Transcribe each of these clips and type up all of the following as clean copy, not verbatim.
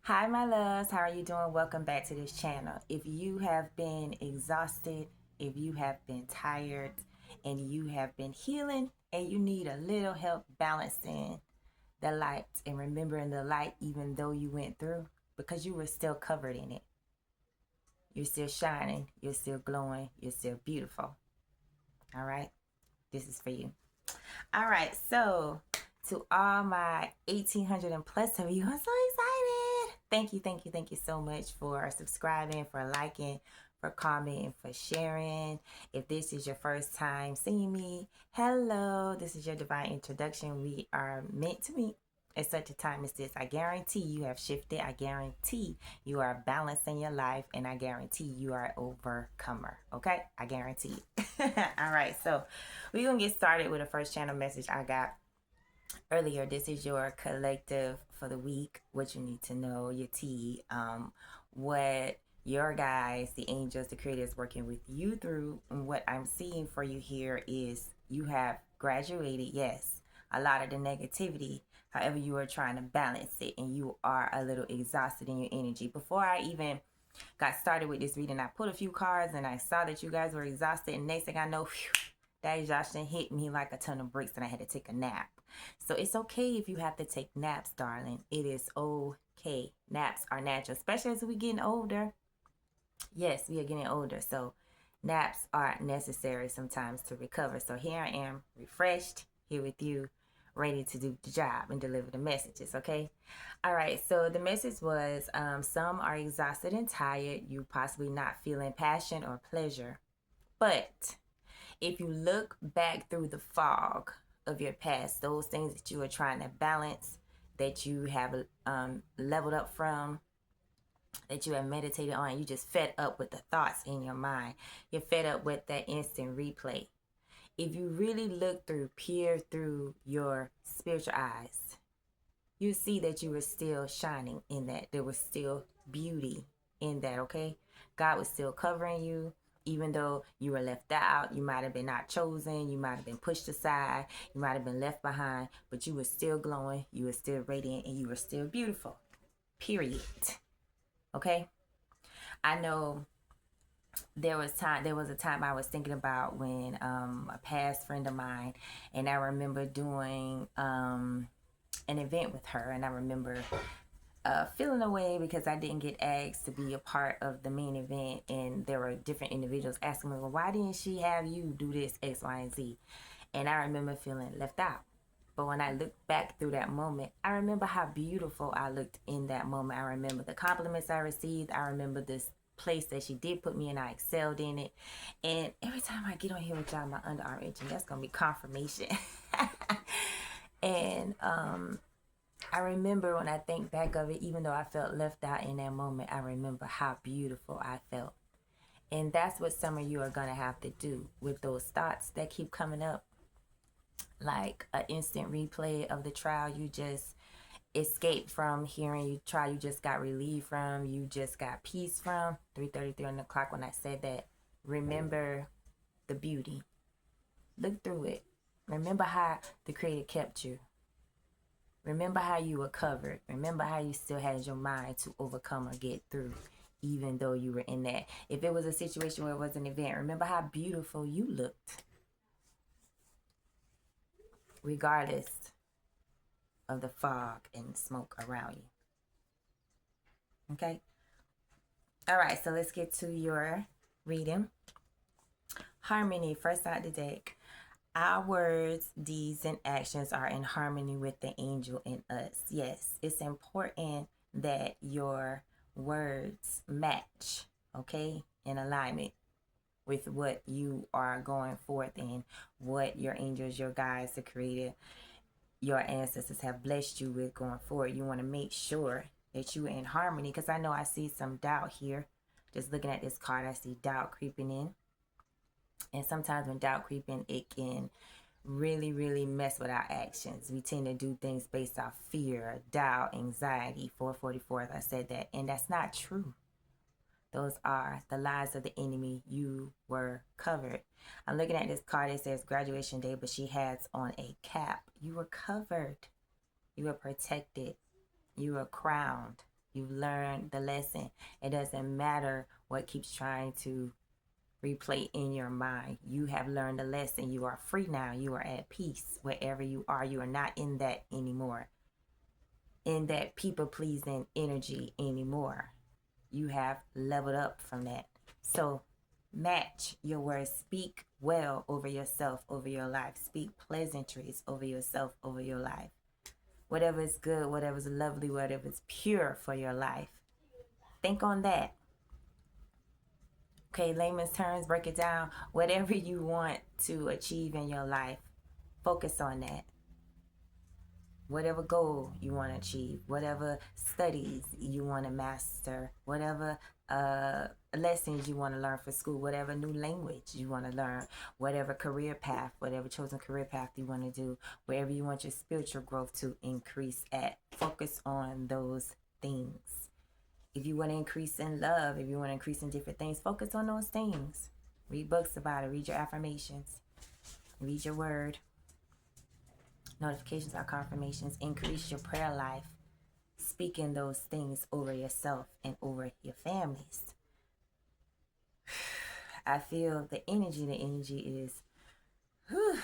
Hi, my loves. How are you doing? Welcome back to this channel. If you have been exhausted, if you have been tired, and you have been healing, and you need a little help balancing the light and remembering the light even though you went through, because you were still covered in it. You're still shining. You're still glowing. You're still beautiful. All right? This is for you. All right. So, to all my 1,800 and plus of you, I'm so excited. Thank you so much for subscribing, for liking, for commenting, for sharing. If this is your first time seeing me, hello. This is your divine introduction. We are meant to meet at such a time as this. I guarantee you have shifted. I guarantee you are balanced in your life, and I guarantee you are an overcomer. Okay? I guarantee it. All right, so we're gonna get started with the first channel message I got earlier. This is your collective for the week. What you need to know, your tea, what your guys, the angels, the creators working with you through. And what I'm seeing for you here is you have graduated, yes, a lot of the negativity. However, you are trying to balance it and you are a little exhausted in your energy. Before I even got started with this reading, I put a few cards and I saw that you guys were exhausted. And next thing I know, whew, that exhaustion hit me like a ton of bricks and I had to take a nap. So it's okay if you have to take naps, darling. It is okay. Naps are natural, especially as we getting older. Yes, we are getting older. So naps are necessary sometimes to recover. So here I am, refreshed, here with you, ready to do the job and deliver the messages, okay? All right, so the message was some are exhausted and tired. You possibly not feeling passion or pleasure. But if you look back through the fog of your past, those things that you are trying to balance, that you have leveled up from, that you have meditated on, you just fed up with the thoughts in your mind. You're fed up with that instant replay. If you really look through, peer through your spiritual eyes, you see that you were still shining in that. There was still beauty in that, okay? God was still covering you. Even though you were left out, you might have been not chosen, you might have been pushed aside, you might have been left behind, but you were still glowing, you were still radiant, and you were still beautiful. Period. Okay? I know there was a time I was thinking about when a past friend of mine, and I remember doing an event with her, and I remember feeling away because I didn't get asked to be a part of the main event, and there were different individuals asking me, well, why didn't she have you do this X, Y, and Z? And I remember feeling left out. But when I look back through that moment, I remember how beautiful I looked in that moment. I remember the compliments I received. I remember this place that she did put me in. I excelled in it. And every time I get on here with y'all, my underarm itching, that's going to be confirmation. And I remember when I think back of it, even though I felt left out in that moment, I remember how beautiful I felt. And that's what some of you are going to have to do with those thoughts that keep coming up, like an instant replay of the trial you just escaped from, hearing you try, you just got relieved from, you just got peace from. 3:33 on the clock when I said that. Remember the beauty. Look through it. Remember how the Creator kept you. Remember how you were covered. Remember how you still had your mind to overcome or get through, even though you were in that. If it was a situation where it was an event, remember how beautiful you looked, regardless of the fog and smoke around you. Okay? All right, so let's get to your reading. Harmony, first out the deck. Our words, deeds, and actions are in harmony with the angel in us. Yes, it's important that your words match, okay, in alignment with what you are going forth in, what your angels, your guides, the Creator, your ancestors have blessed you with going forward. You want to make sure that you're in harmony, because I know I see some doubt here. Just looking at this card, I see doubt creeping in. And sometimes when doubt creeping, it can really mess with our actions. We tend to do things based off fear, doubt, anxiety. 444, as I said that. And that's not true. Those are the lies of the enemy. You were covered. I'm looking at this card. It says graduation day, but she has on a cap. You were covered. You were protected. You were crowned. You've learned the lesson. It doesn't matter what keeps trying to replay in your mind. You have learned the lesson. You are free now. You are at peace wherever you are. You are not in that anymore, in that people pleasing energy anymore. You have leveled up from that. So match your words. Speak well over yourself, over your life. Speak pleasantries over yourself, over your life. Whatever is good, whatever is lovely, whatever is pure for your life. Think on that. Okay, layman's terms, break it down. Whatever you want to achieve in your life, focus on that. Whatever goal you want to achieve, whatever studies you want to master, whatever lessons you want to learn for school, whatever new language you want to learn, whatever career path, whatever chosen career path you want to do, wherever you want your spiritual growth to increase at, focus on those things. If you want to increase in love, if you want to increase in different things, focus on those things. Read books about it. Read your affirmations. Read your word. Notifications are confirmations. Increase your prayer life. Speaking those things over yourself and over your families. I feel the energy. The energy is, whew,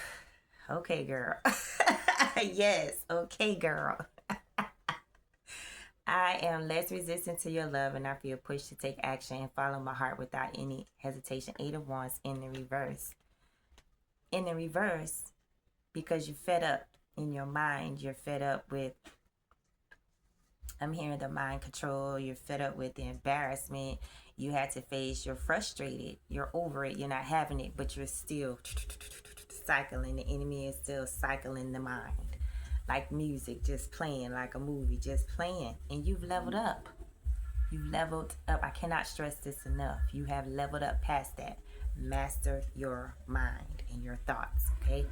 okay, girl. Yes, okay, girl. I am less resistant to your love, and I feel pushed to take action and follow my heart without any hesitation. 8 of Wands in the reverse. In the reverse, because you're fed up in your mind. You're fed up with, I'm hearing the mind control. You're fed up with the embarrassment you had to face. You're frustrated. You're over it. You're not having it, but you're still cycling. The enemy is still cycling the mind. Like music, just playing, like a movie, just playing. And you've leveled up. You've leveled up. I cannot stress this enough. You have leveled up past that. Master your mind and your thoughts, okay?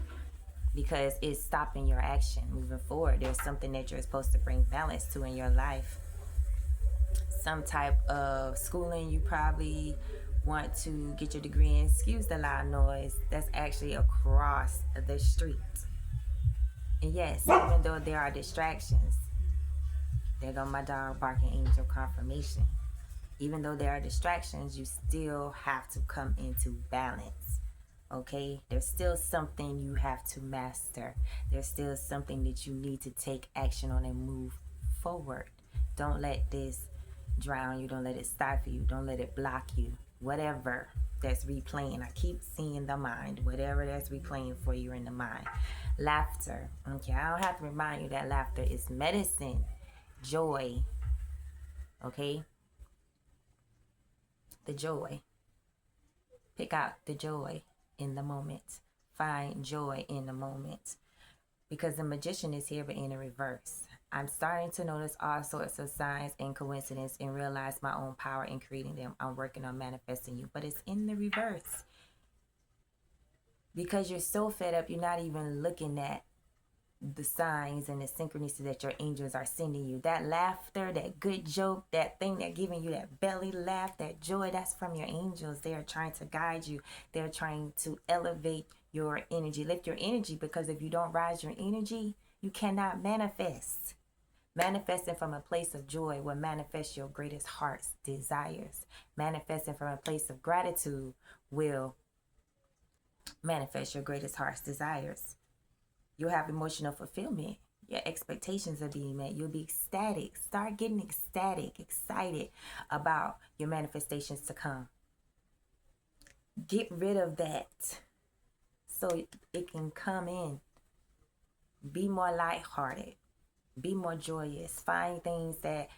Because it's stopping your action moving forward. There's something that you're supposed to bring balance to in your life. Some type of schooling you probably want to get your degree in. Excuse the loud noise. That's actually across the street. And yes, even though there are distractions, there go my dog barking angel confirmation. Even though there are distractions, you still have to come into balance. Okay? There's still something you have to master. There's still something that you need to take action on and move forward. Don't let this drown you. Don't let it stifle you. Don't let it block you. Whatever that's replaying. I keep seeing the mind. Whatever that's replaying for you in the mind. Laughter. Okay, I don't have to remind you that laughter is medicine. Joy. Okay? The joy. Pick out the joy in the moment. Find joy in the moment. Because the magician is here but in a reverse. I'm starting to notice all sorts of signs and coincidence and realize my own power in creating them. I'm working on manifesting you. But it's in the reverse. Because you're so fed up, you're not even looking at the signs and the synchronicity that your angels are sending you. That laughter, that good joke, that thing that giving you that belly laugh, that joy, that's from your angels. They are trying to guide you. They're trying to elevate your energy, lift your energy, because if you don't rise your energy, you cannot manifest. Manifesting from a place of joy will manifest your greatest heart's desires. Manifesting from a place of gratitude will manifest your greatest heart's desires. You'll have emotional fulfillment. Your expectations are being met. You'll be ecstatic. Start getting ecstatic, excited about your manifestations to come. Get rid of that so it can come in. Be more lighthearted. Be more joyous. Find things that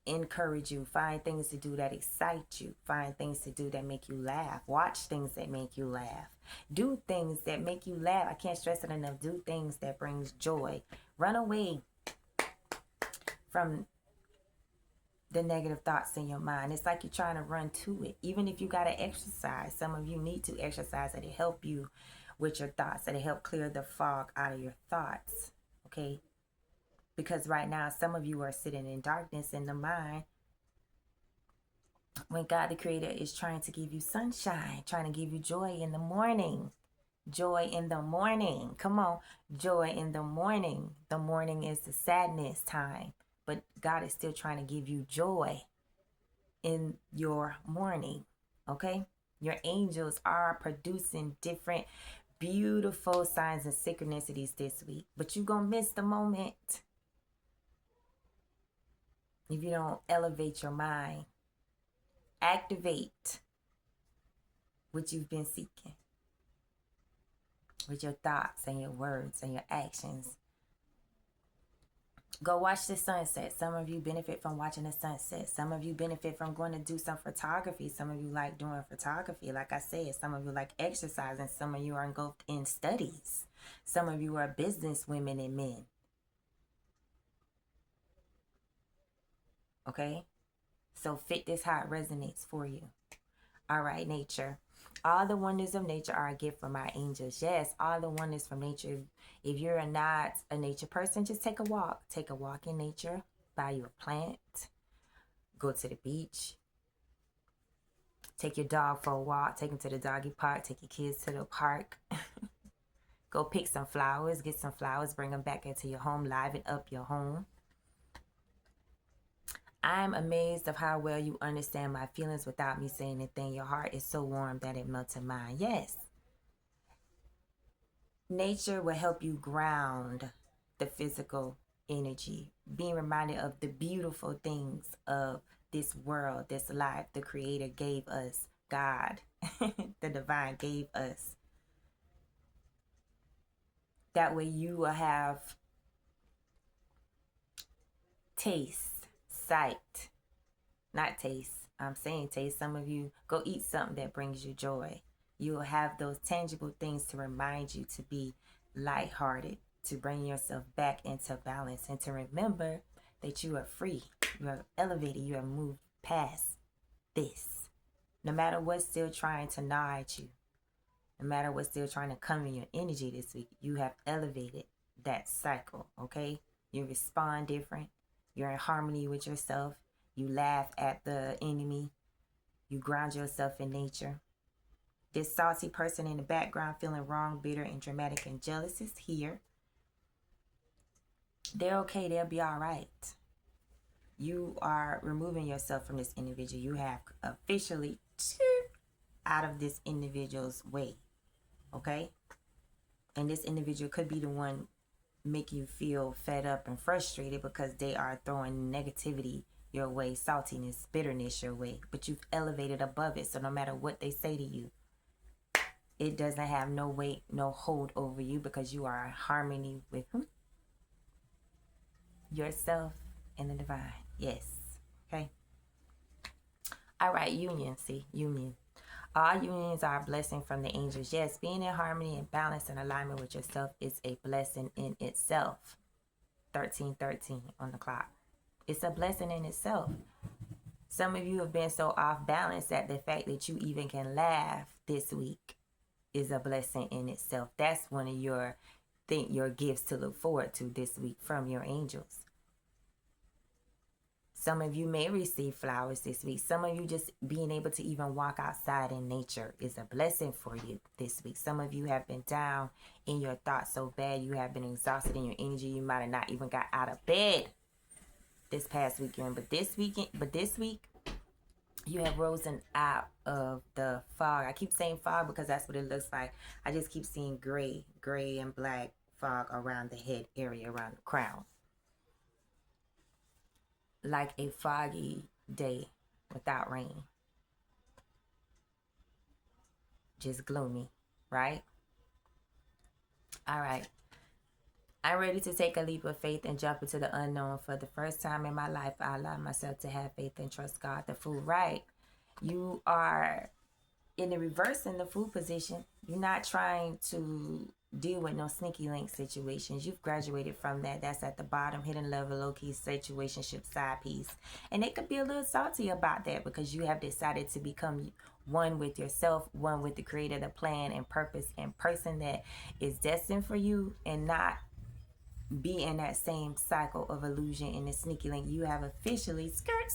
encourage you. Find things to do that excite you. Find things to do that make you laugh. Watch things that make you laugh. Do things that make you laugh. I can't stress it enough. Do things that brings joy. Run away from the negative thoughts in your mind. It's like you're trying to run to it. Even if you got to exercise. Some of you need to exercise. That'll help you with your thoughts. That'll help clear the fog out of your thoughts. Okay? Because right now, some of you are sitting in darkness in the mind when God the Creator is trying to give you sunshine, trying to give you joy in the morning. Joy in the morning. Come on. Joy in the morning. The morning is the sadness time. but God is still trying to give you joy in your morning. Okay? Your angels are producing different beautiful signs and synchronicities this week, but you're going to miss the moment if you don't elevate your mind, activate what you've been seeking with your thoughts and your words and your actions. Go watch the sunset. Some of you benefit from watching the sunset. Some of you benefit from going to do some photography. Some of you like doing photography. Like I said, some of you like exercising. Some of you are engulfed in studies. Some of you are business women and men. Okay? So fit this how it resonates for you. All right, nature. All the wonders of nature are a gift from our angels. Yes, all the wonders from nature. If you're not a nature person, just take a walk. Take a walk in nature. Buy you a plant. Go to the beach. Take your dog for a walk. Take him to the doggy park. Take your kids to the park. Go pick some flowers. Get some flowers. Bring them back into your home. Liven up your home. I'm amazed of how well you understand my feelings without me saying anything. Your heart is so warm that it melted mine. Yes. Nature will help you ground the physical energy. Being reminded of the beautiful things of this world, this life the Creator gave us. God, the divine gave us. That way you will have taste, sight, not taste. I'm saying taste. Some of you go eat something that brings you joy. You will have those tangible things to remind you to be lighthearted, to bring yourself back into balance, and to remember that you are free. You are elevated. You have moved past this. No matter what's still trying to gnaw at you, no matter what's still trying to come in your energy this week, you have elevated that cycle, okay? You respond different. You're in harmony with yourself. You laugh at the enemy. You ground yourself in nature. This salty person in the background feeling wrong, bitter, and dramatic and jealous is here. They're okay. They'll be all right. You are removing yourself from this individual. You have officially out of this individual's way. Okay? And this individual could be the one making you feel fed up and frustrated because they are throwing negativity your way, saltiness, bitterness your way. But you've elevated above it. So no matter what they say to you, it doesn't have no weight, no hold over you because you are in harmony with yourself and the divine. Yes. Okay. All right. Union. See, union. All unions are a blessing from the angels. Yes, being in harmony and balance and alignment with yourself is a blessing in itself. 13:13 on the clock. It's a blessing in itself. Some of you have been so off balance that the fact that you even can laugh this week is a blessing in itself. That's one of your gifts to look forward to this week from your angels. Some of you may receive flowers this week. Some of you just being able to even walk outside in nature is a blessing for you this week. Some of you have been down in your thoughts so bad. You have been exhausted in your energy. You might have not even got out of bed this past weekend. But this week, you have risen out of the fog. I keep saying fog because that's what it looks like. I just keep seeing gray and black fog around the head area, around the crown. Like a foggy day without rain. Just gloomy, right? All right. I'm ready to take a leap of faith and jump into the unknown. For the first time in my life, I allow myself to have faith and trust God. The fool, right? You are in the reverse in the fool position. You're not trying to deal with no sneaky link situations. You've graduated from that. That's at the bottom, hidden level, low-key situationship side piece. And it could be a little salty about that because you have decided to become one with yourself, one with the creator, the plan and purpose and person that is destined for you, and not be in that same cycle of illusion in the sneaky link. You have officially skirt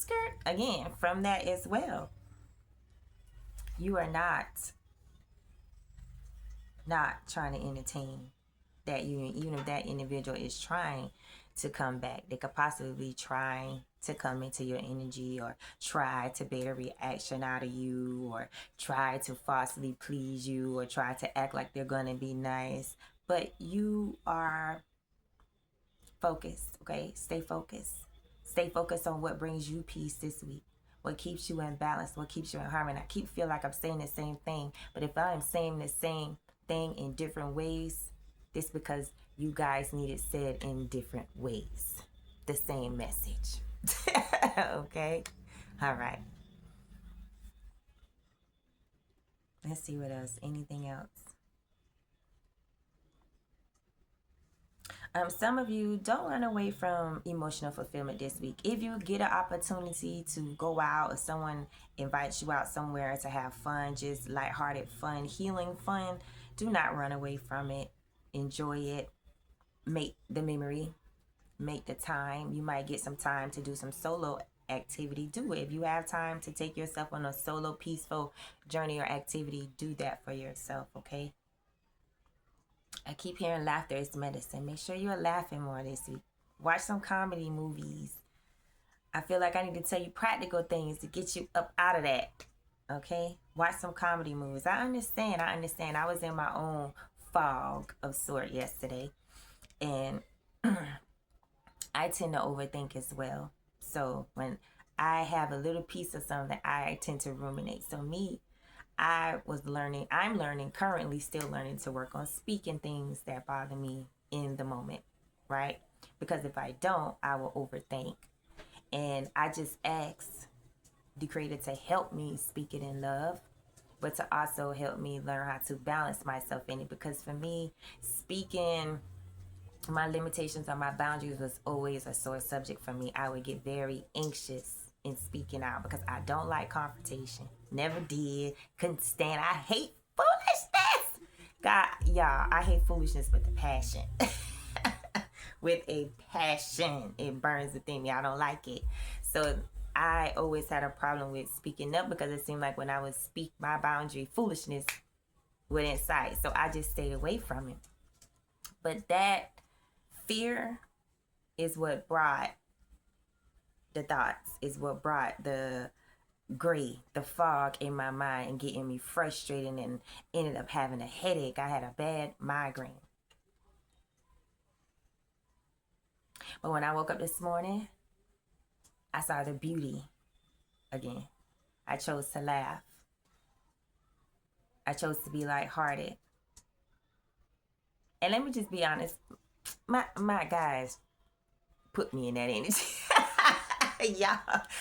again from that as well. You are not trying to entertain that union, even if that individual is trying to come back. They could possibly be trying to come into your energy, or try to bait a reaction out of you, or try to falsely please you, or try to act like they're going to be nice. But you are focused, okay? Stay focused. Stay focused on what brings you peace this week. What keeps you in balance, what keeps you in harmony. I keep feel like I'm saying the same thing, but if I am saying the same thing in different ways, it's because you guys need it said in different ways. The same message. Okay? All right. Let's see what else. Anything else? Some of you, don't run away from emotional fulfillment this week. If you get an opportunity to go out, or someone invites you out somewhere to have fun, just lighthearted fun, healing fun, do not run away from it. Enjoy it. Make the memory. Make the time. You might get some time to do some solo activity. Do it. If you have time to take yourself on a solo peaceful journey or activity, do that for yourself, okay? I keep hearing laughter is medicine. Make sure you're laughing more this week. Watch some comedy movies. I feel like I need to tell you practical things to get you up out of that. Okay? Watch some comedy movies. I understand. I was in my own fog of sort yesterday. And I tend to overthink as well. So when I have a little piece of something, I tend to ruminate. So I'm learning, currently still learning to work on speaking things that bother me in the moment, right? Because if I don't, I will overthink. And I just ask the Creator to help me speak it in love, but to also help me learn how to balance myself in it. Because for me, speaking my limitations or my boundaries was always a sore subject for me. I would get very anxious in speaking out because I don't like confrontation. Never did. Couldn't stand. I hate foolishness. God, y'all, I hate foolishness with a passion. With a passion. It burns within me. I don't like it. So I always had a problem with speaking up because it seemed like when I would speak my boundary, foolishness would incite. So I just stayed away from it. But that fear is what brought the thoughts, is what brought the gray, the fog in my mind and getting me frustrated and ended up having a headache. I had a bad migraine. But when I woke up this morning, I saw the beauty again. I chose to laugh. I chose to be lighthearted. And let me just be honest, my guys put me in that energy. Y'all,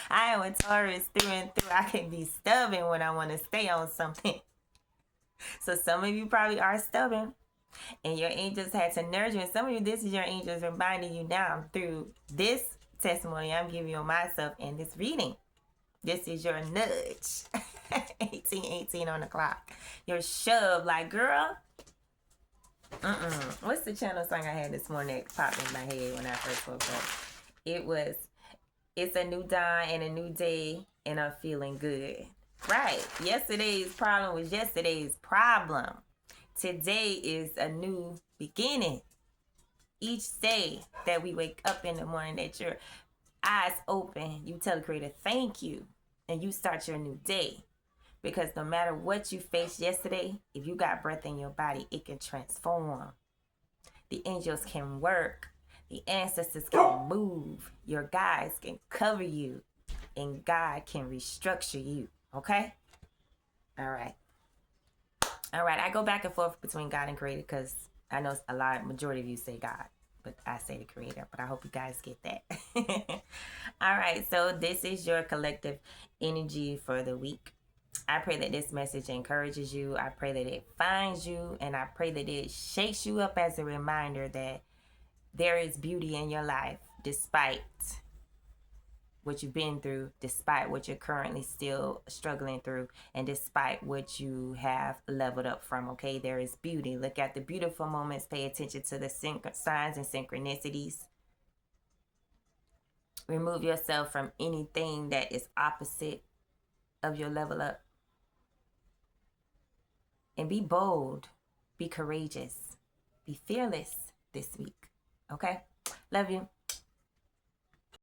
I am a Taurus through and through. I can be stubborn when I want to stay on something. So some of you probably are stubborn, and your angels had to nurture you. And some of you, this is your angels reminding you now through this testimony I'm giving you on myself and this reading. This is your nudge. 1818 on the clock. Your shove, like, girl. What's the channel song I had this morning that popped in my head when I first woke up? It was, it's a new dawn and a new day, and I'm feeling good. Right. Yesterday's problem was yesterday's problem. Today is a new beginning. Each day that we wake up in the morning, that your eyes open, you tell the Creator thank you, and you start your new day. Because no matter what you faced yesterday, if you got breath in your body, it can transform. The angels can work. The ancestors can move. Your guides can cover you. And God can restructure you. Okay? All right. All right. I go back and forth between God and Creator because I know majority of you say God, but I say the Creator. But I hope you guys get that. All right. So this is your collective energy for the week. I pray that this message encourages you. I pray that it finds you. And I pray that it shakes you up as a reminder that there is beauty in your life despite what you've been through, despite what you're currently still struggling through, and despite what you have leveled up from, okay? There is beauty. Look at the beautiful moments. Pay attention to the signs and synchronicities. Remove yourself from anything that is opposite of your level up. And be bold. Be courageous. Be fearless this week. Okay? Love you.